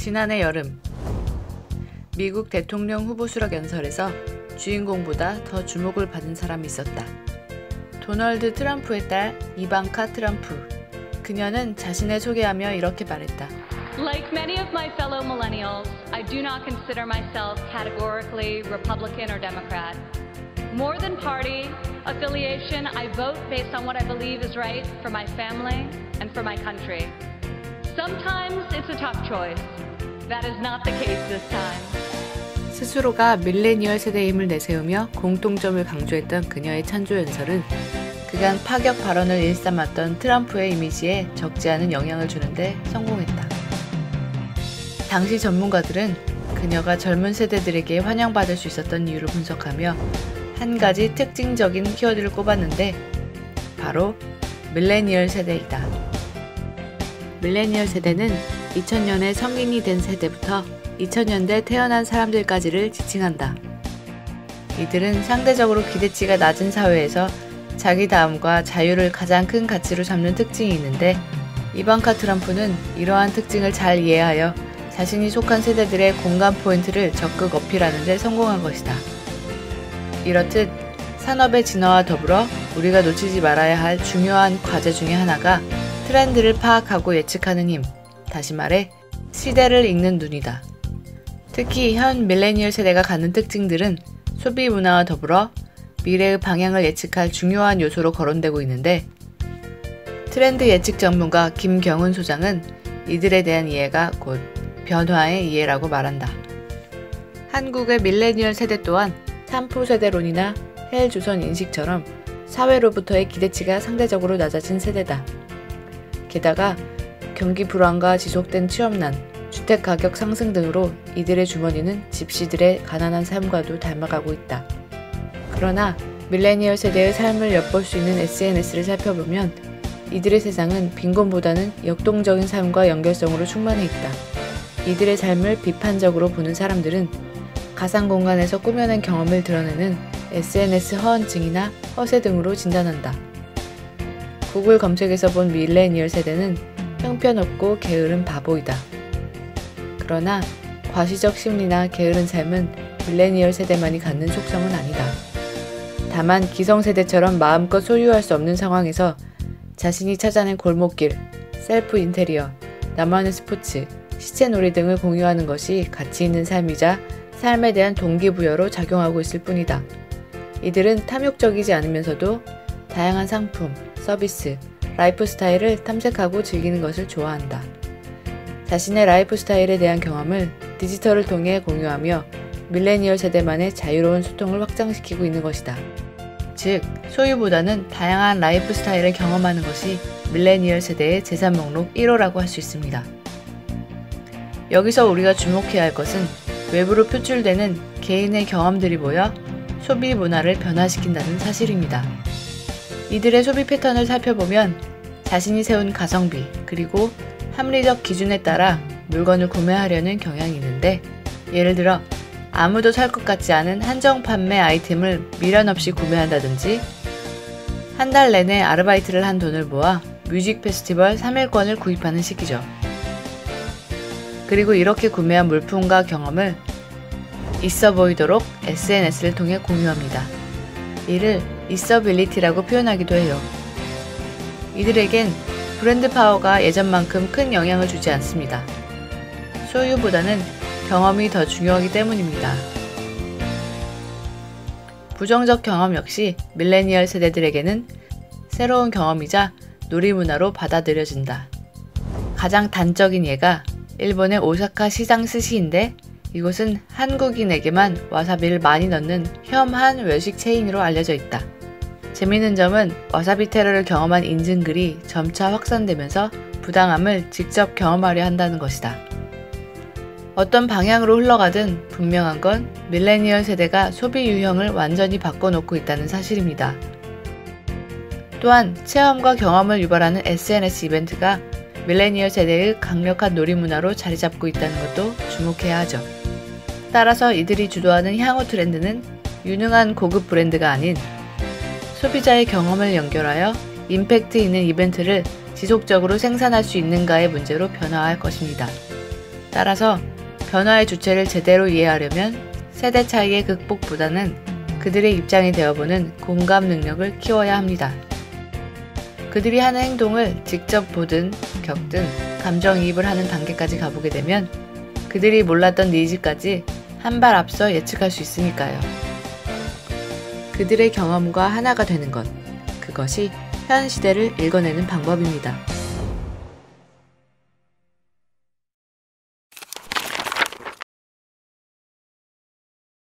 지난해 여름, 미국 대통령 후보 수락 연설에서 주인공보다 더 주목을 받은 사람이 있었다. 도널드 트럼프의 딸 이방카 트럼프. 그녀는 자신을 소개하며 이렇게 말했다. Like many of my fellow millennials, I do not consider myself categorically Republican or Democrat. More than party affiliation, I vote based on what I believe is right for my family and for my country. Sometimes it's a tough choice. That is not the case this time. 스스로가 밀레니얼 세대임을 내세우며 공통점을 강조했던 그녀의 찬조 연설은 그간 파격 발언을 일삼았던 트럼프의 이미지에 적지 않은 영향을 주는데 성공했다. 당시 전문가들은 그녀가 젊은 세대들에게 환영받을 수 있었던 이유를 분석하며 한 가지 특징적인 키워드를 꼽았는데 바로 밀레니얼 세대이다. 밀레니얼 세대는 2000년에 성인이 된 세대부터 2000년대 태어난 사람들까지를 지칭한다. 이들은 상대적으로 기대치가 낮은 사회에서 자기 다움과 자유를 가장 큰 가치로 잡는 특징이 있는데 이방카 트럼프는 이러한 특징을 잘 이해하여 자신이 속한 세대들의 공감 포인트를 적극 어필하는 데 성공한 것이다. 이렇듯 산업의 진화와 더불어 우리가 놓치지 말아야 할 중요한 과제 중에 하나가 트렌드를 파악하고 예측하는 힘, 다시 말해 시대를 읽는 눈이다. 특히 현 밀레니얼 세대가 갖는 특징들은 소비 문화와 더불어 미래의 방향을 예측할 중요한 요소로 거론되고 있는데 트렌드 예측 전문가 김경훈 소장은 이들에 대한 이해가 곧 변화의 이해라고 말한다. 한국의 밀레니얼 세대 또한 삼포 세대론이나 헬조선 인식처럼 사회로부터의 기대치가 상대적으로 낮아진 세대다. 게다가 경기 불안과 지속된 취업난, 주택가격 상승 등으로 이들의 주머니는 집시들의 가난한 삶과도 닮아가고 있다. 그러나 밀레니얼 세대의 삶을 엿볼 수 있는 SNS를 살펴보면 이들의 세상은 빈곤보다는 역동적인 삶과 연결성으로 충만해 있다. 이들의 삶을 비판적으로 보는 사람들은 가상 공간에서 꾸며낸 경험을 드러내는 SNS 허언증이나 허세 등으로 진단한다. 구글 검색에서 본 밀레니얼 세대는 형편없고 게으른 바보이다. 그러나 과시적 심리나 게으른 삶은 밀레니얼 세대만이 갖는 속성은 아니다. 다만 기성세대처럼 마음껏 소유할 수 없는 상황에서 자신이 찾아낸 골목길, 셀프 인테리어, 나만의 스포츠, 시체놀이 등을 공유하는 것이 가치 있는 삶이자 삶에 대한 동기부여로 작용하고 있을 뿐이다. 이들은 탐욕적이지 않으면서도 다양한 상품, 서비스, 라이프 스타일을 탐색하고 즐기는 것을 좋아한다. 자신의 라이프 스타일에 대한 경험을 디지털을 통해 공유하며 밀레니얼 세대만의 자유로운 소통을 확장시키고 있는 것이다. 즉, 소유보다는 다양한 라이프 스타일을 경험하는 것이 밀레니얼 세대의 재산 목록 1호라고 할 수 있습니다. 여기서 우리가 주목해야 할 것은 외부로 표출되는 개인의 경험들이 모여 소비 문화를 변화시킨다는 사실입니다. 이들의 소비 패턴을 살펴보면 자신이 세운 가성비 그리고 합리적 기준에 따라 물건을 구매하려는 경향이 있는데 예를 들어 아무도 살 것 같지 않은 한정 판매 아이템을 미련 없이 구매한다든지 한 달 내내 아르바이트를 한 돈을 모아 뮤직 페스티벌 3일권을 구입하는 시기죠. 그리고 이렇게 구매한 물품과 경험을 있어 보이도록 SNS를 통해 공유합니다. 이를 있어빌리티라고 표현하기도 해요. 이들에겐 브랜드 파워가 예전만큼 큰 영향을 주지 않습니다. 소유보다는 경험이 더 중요하기 때문입니다. 부정적 경험 역시 밀레니얼 세대들에게는 새로운 경험이자 놀이문화로 받아들여진다. 가장 단적인 예가 일본의 오사카 시장 스시인데 이곳은 한국인에게만 와사비를 많이 넣는 혐한 외식 체인으로 알려져 있다. 재미있는 점은 와사비 테러를 경험한 인증글이 점차 확산되면서 부당함을 직접 경험하려 한다는 것이다. 어떤 방향으로 흘러가든 분명한 건 밀레니얼 세대가 소비 유형을 완전히 바꿔놓고 있다는 사실입니다. 또한 체험과 경험을 유발하는 SNS 이벤트가 밀레니얼 세대의 강력한 놀이문화로 자리잡고 있다는 것도 주목해야 하죠. 따라서 이들이 주도하는 향후 트렌드는 유능한 고급 브랜드가 아닌 소비자의 경험을 연결하여 임팩트 있는 이벤트를 지속적으로 생산할 수 있는가의 문제로 변화할 것입니다. 따라서 변화의 주체를 제대로 이해하려면 세대 차이의 극복보다는 그들의 입장이 되어보는 공감 능력을 키워야 합니다. 그들이 하는 행동을 직접 보든 겪든 감정이입을 하는 단계까지 가보게 되면 그들이 몰랐던 니즈까지 한 발 앞서 예측할 수 있으니까요. 그들의 경험과 하나가 되는 것, 그것이 현 시대를 읽어내는 방법입니다.